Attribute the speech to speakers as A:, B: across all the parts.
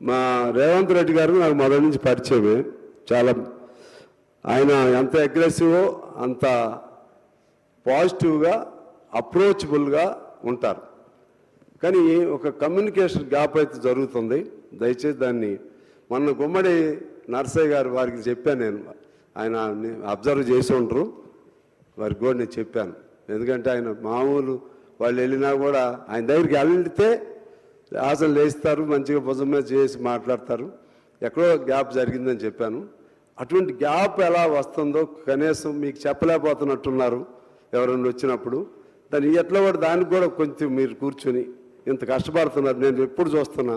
A: మా రేవంత్ రెడ్డి గారు నాకు మొదటి నుంచి పరిచయమే. చాలా ఆయన ఎంత అగ్రెసివో అంత పాజిటివ్గా అప్రోచబుల్గా ఉంటారు. కానీ ఒక కమ్యూనికేషన్ గ్యాప్ అయితే జరుగుతుంది. దయచేసి దాన్ని మొన్న గుమ్మడి నర్సయ్య గారు వారికి చెప్పాను, నేను ఆయన అబ్జర్వ్ చేసి ఉంటారు, వారికి కూడా నేను చెప్పాను. ఎందుకంటే ఆయన మామూలు వాళ్ళు వెళ్ళినా కూడా ఆయన దగ్గరికి వెళ్తే ఆశలు లేస్తారు, మంచిగా భుజం మీద చేసి మాట్లాడతారు. ఎక్కడో గ్యాప్ జరిగిందని చెప్పాను. అటువంటి గ్యాప్ ఎలా వస్తుందో కనీసం మీకు చెప్పలేకపోతున్నట్టున్నారు ఎవరైనా వచ్చినప్పుడు. దాన్ని ఎట్లా కూడా దానికి కూడా కొంచెం మీరు కూర్చొని ఇంత కష్టపడుతున్నారు. నేను ఎప్పుడు చూస్తున్నా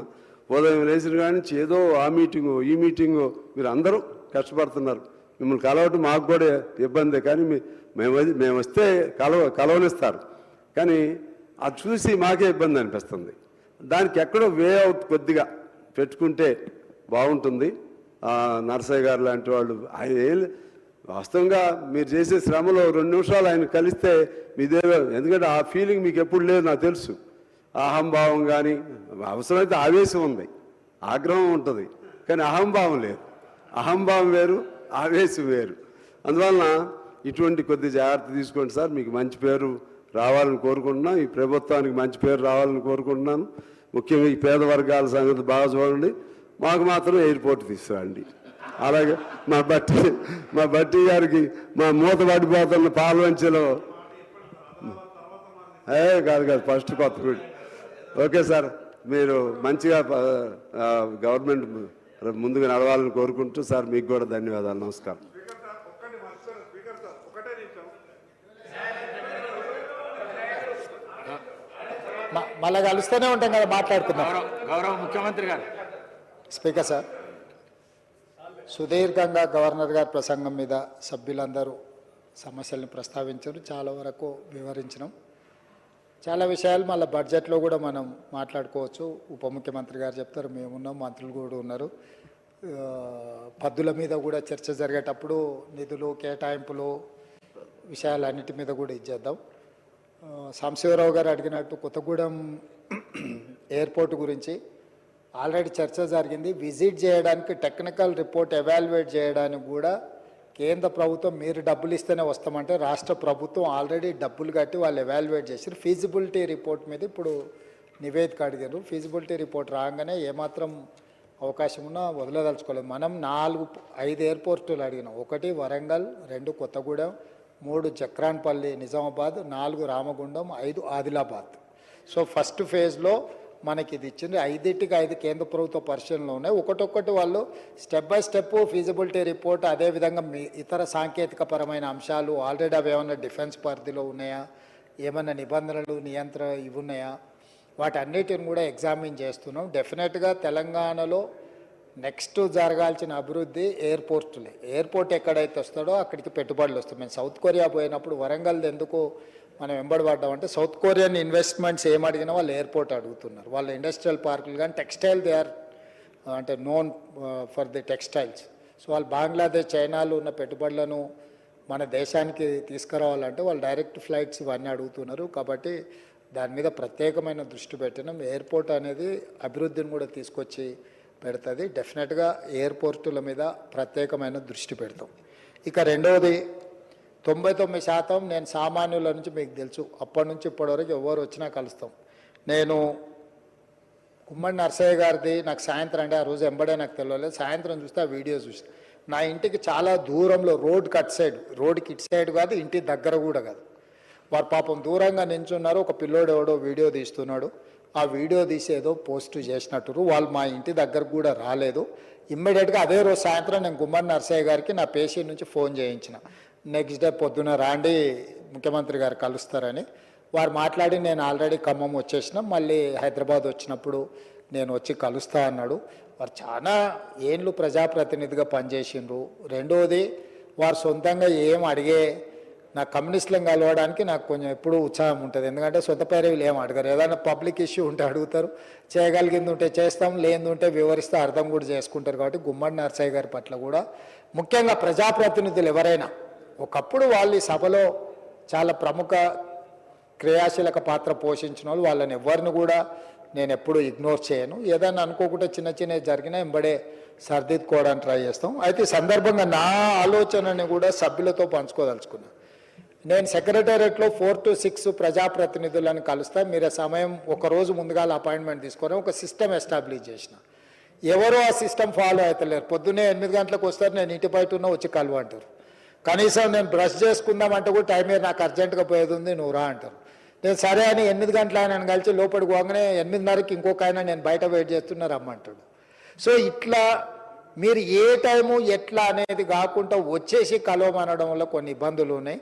A: ఉదయం లేచిన కాడి నుంచి ఏదో ఆ మీటింగు ఈ మీటింగు, మీరు అందరూ కష్టపడుతున్నారు. మిమ్మల్ని కలవటం మాకు కూడా ఇబ్బందే, కానీ మేము వస్తే కలవనిస్తారు. కానీ అది చూసి మాకే ఇబ్బంది అనిపిస్తుంది. దానికి ఎక్కడో వే అవుట్ కొద్దిగా పెట్టుకుంటే బాగుంటుంది. నర్సయ్య గారు లాంటి వాళ్ళు ఆయన వాస్తవంగా మీరు చేసే శ్రమలో 2 నిమిషాలు ఆయన కలిస్తే మీదే, ఎందుకంటే ఆ ఫీలింగ్ మీకు ఎప్పుడు లేదు నాకు తెలుసు. అహంభావం కానీ అవసరమైతే ఆవేశం ఉంది, ఆగ్రహం ఉంటుంది, కానీ అహంభావం లేదు. అహంభావం వేరు, ఆవేశం వేరు. అందువలన ఇటువంటి కొద్ది జాగ్రత్త తీసుకోండి సార్. మీకు మంచి పేరు రావాలని కోరుకుంటున్నాను. ఈ ప్రభుత్వానికి మంచి పేరు రావాలని కోరుకుంటున్నాను. ముఖ్యంగా ఈ పేద వర్గాల సంగతి బాగా చూడండి. మాకు మాత్రం ఎయిర్పోర్ట్ తీసుకురండి. అలాగే మా బట్టి గారికి మా మూత పడిపోతున్న పాల్వంచలో కాదు ఫస్ట్ కొత్తపేట. ఓకే సార్, మీరు మంచిగా గవర్నమెంట్ ముందుగా నడవాలని కోరుకుంటూ సార్ మీకు కూడా ధన్యవాదాలు. నమస్కారం.
B: మళ్ళీ కలుస్తూనే ఉంటాం కదా, మాట్లాడుకుందాం.
C: గౌరవ ముఖ్యమంత్రి గారు.
B: స్పీకర్ సార్, సుదీర్ఘంగా గవర్నర్ గారి ప్రసంగం మీద సభ్యులందరూ సమస్యలను ప్రస్తావించారు. చాలా వరకు వివరించినాం. చాలా విషయాలు మళ్ళీ బడ్జెట్లో కూడా మనం మాట్లాడుకోవచ్చు. ఉప ముఖ్యమంత్రి గారు చెప్తారు, మేమున్నాం, మంత్రులు కూడా ఉన్నారు. పద్దుల మీద కూడా చర్చ జరిగేటప్పుడు నిధులు కేటాయింపులు విషయాలన్నిటి మీద కూడా ఇచ్చేద్దాం. సాంబశివరావు గారు అడిగినట్టు కొత్తగూడెం ఎయిర్పోర్ట్ గురించి ఆల్రెడీ చర్చ జరిగింది. విజిట్ చేయడానికి, టెక్నికల్ రిపోర్ట్ ఎవాల్యుయేట్ చేయడానికి కూడా కేంద్ర ప్రభుత్వం మీరు డబ్బులు ఇస్తేనే వస్తామంటే రాష్ట్ర ప్రభుత్వం ఆల్రెడీ డబ్బులు కట్టి వాళ్ళు ఎవాల్యుయేట్ చేశారు. ఫీజిబిలిటీ రిపోర్ట్ మీద ఇప్పుడు నివేదిక అడిగారు. ఫీజిబిలిటీ రిపోర్ట్ రాగానే ఏమాత్రం అవకాశం ఉన్నా వదలదలుచుకోలేదు. మనం 4-5 ఎయిర్పోర్టులు అడిగినాం. 1 వరంగల్, 2 కొత్తగూడెం, 3 చక్రాన్పల్లి నిజామాబాద్, 4 రామగుండం, 5 ఆదిలాబాద్. సో ఫస్ట్ ఫేజ్లో మనకి ఇది ఇచ్చింది. 5టికి 5 కేంద్ర ప్రభుత్వ పరిశీలనలో ఉన్నాయి. ఒక్కొక్కటి వాళ్ళు step by step feasibility report, అదేవిధంగా ఇతర సాంకేతిక పరమైన అంశాలు ఆల్రెడీ అవి ఏమన్నా డిఫెన్స్ పరిధిలో ఉన్నాయా, ఏమన్నా నిబంధనలు ఇవి ఉన్నాయా, వాటన్నిటిని కూడా ఎగ్జామిన్ చేస్తున్నాం. డెఫినెట్గా తెలంగాణలో నెక్స్ట్ జరగాల్సిన అభివృద్ధి ఎయిర్పోర్టులే. ఎయిర్పోర్ట్ ఎక్కడైతే వస్తాడో అక్కడికి పెట్టుబడులు వస్తాయి. మేము సౌత్ కొరియా పోయినప్పుడు వరంగల్ ఎందుకు మనం వెంబడబడ్డామంటే సౌత్ కొరియన్ ఇన్వెస్ట్మెంట్స్ ఏమడిగినా వాళ్ళు ఎయిర్పోర్ట్ అడుగుతున్నారు. వాళ్ళ ఇండస్ట్రియల్ పార్కులు కానీ టెక్స్టైల్ దే ఆర్ అంటే known for the textiles. So వాళ్ళు బంగ్లాదేశ్, చైనాలో ఉన్న పెట్టుబడులను మన దేశానికి తీసుకురావాలంటే వాళ్ళు డైరెక్ట్ ఫ్లైట్స్ ఇవన్నీ అడుగుతున్నారు. కాబట్టి దాని మీద ప్రత్యేకమైన దృష్టి పెట్టినాం. ఎయిర్పోర్ట్ అనేది అభివృద్ధిని కూడా తీసుకొచ్చి పెడుతుంది. డెఫినెట్గా ఎయిర్పోర్టుల మీద ప్రత్యేకమైన దృష్టి పెడతాం. ఇక రెండవది 99% నేను సామాన్యుల నుంచి మీకు తెలుసు, అప్పటి నుంచి ఇప్పటివరకు ఎవరు వచ్చినా కలుస్తాం. నేను గుమ్మడి నర్సయ్య గారిది నాకు సాయంత్రం అంటే ఆ రోజు ఎంబడే నాకు తెలియలేదు. సాయంత్రం చూస్తే ఆ వీడియో చూసి నా ఇంటికి చాలా దూరంలో రోడ్కి అటు సైడ్, రోడ్కి ఇటు సైడ్ కాదు, ఇంటి దగ్గర కూడా కాదు, వారు పాపం దూరంగా నించున్నారు. ఒక పిల్లోడు ఎవడో వీడియో తీస్తున్నాడు. ఆ వీడియో తీసి ఏదో పోస్ట్ చేసినట్టు వాళ్ళు మా ఇంటి దగ్గరకు కూడా రాలేదు. ఇమ్మీడియట్గా అదే రోజు సాయంత్రం నేను గుమ్మడి నర్సయ్య గారికి నా పేషెంట్ నుంచి ఫోన్ చేయించిన. నెక్స్ట్ డే పొద్దున రాండి ముఖ్యమంత్రి గారు కలుస్తారని వారు మాట్లాడి నేను ఆల్రెడీ ఖమ్మం వచ్చేసిన, మళ్ళీ హైదరాబాద్ వచ్చినప్పుడు నేను వచ్చి కలుస్తా అన్నాడు. వారు చాలా ఏళ్ళు ప్రజాప్రతినిధిగా పనిచేసిండ్రు. రెండోది వారు సొంతంగా ఏం అడిగే, నా కమ్యూనిస్టులను కలవడానికి నాకు కొంచెం ఎప్పుడూ ఉత్సాహం ఉంటుంది. ఎందుకంటే సొంత పేరులు ఏం అడగరు. ఏదైనా పబ్లిక్ ఇష్యూ ఉంటే అడుగుతారు, చేయగలిగింది ఉంటే చేస్తాం, లేనిది ఉంటే వివరిస్తే అర్థం కూడా చేసుకుంటారు. కాబట్టి గుమ్మడి నర్సయ్య గారి పట్ల కూడా ముఖ్యంగా ప్రజాప్రతినిధులు ఎవరైనా ఒకప్పుడు వాళ్ళు ఈ సభలో చాలా ప్రముఖ క్రియాశీలక పాత్ర పోషించిన వాళ్ళని ఎవరిని కూడా నేను ఎప్పుడు ఇగ్నోర్ చేయను. ఏదైనా అనుకోకుండా చిన్న చిన్నవి జరిగినా వెంబడే సర్దిద్దుకోవడానికి ట్రై చేస్తాం. అయితే ఈ సందర్భంగా నా ఆలోచనని కూడా సభ్యులతో పంచుకోదలుచుకున్నాను. నేను సెక్రటేరియట్లో 4 to 6 ప్రజాప్రతినిధులను కలుస్తా. మీరు ఆ సమయం ఒకరోజు ముందుగా అపాయింట్మెంట్ తీసుకొని ఒక సిస్టమ్ ఎస్టాబ్లిష్ చేసిన. ఎవరో ఆ సిస్టమ్ ఫాలో అవుతలేరు. పొద్దున్నే 8 గంటలకు వస్తారు, నేను ఇంటి బయట ఉన్న వచ్చి కలువ అంటారు. కనీసం నేను బ్రష్ చేసుకుందామంటే కూడా టైం మీద నాకు అర్జెంటుగా పోయేది ఉంది, నువ్వు రా అంటారు. నేను సరే అని 8 గంటల ఆయన కలిసి లోపలికి పోగానే 8:30కి ఇంకొక ఆయన నేను బయట వెయిట్ చేస్తున్నా రమ్మంటాడు. సో ఇట్లా మీరు ఏ టైము ఎట్లా అనేది కాకుండా వచ్చేసి కలవమనడం వల్ల కొన్ని ఇబ్బందులు ఉన్నాయి.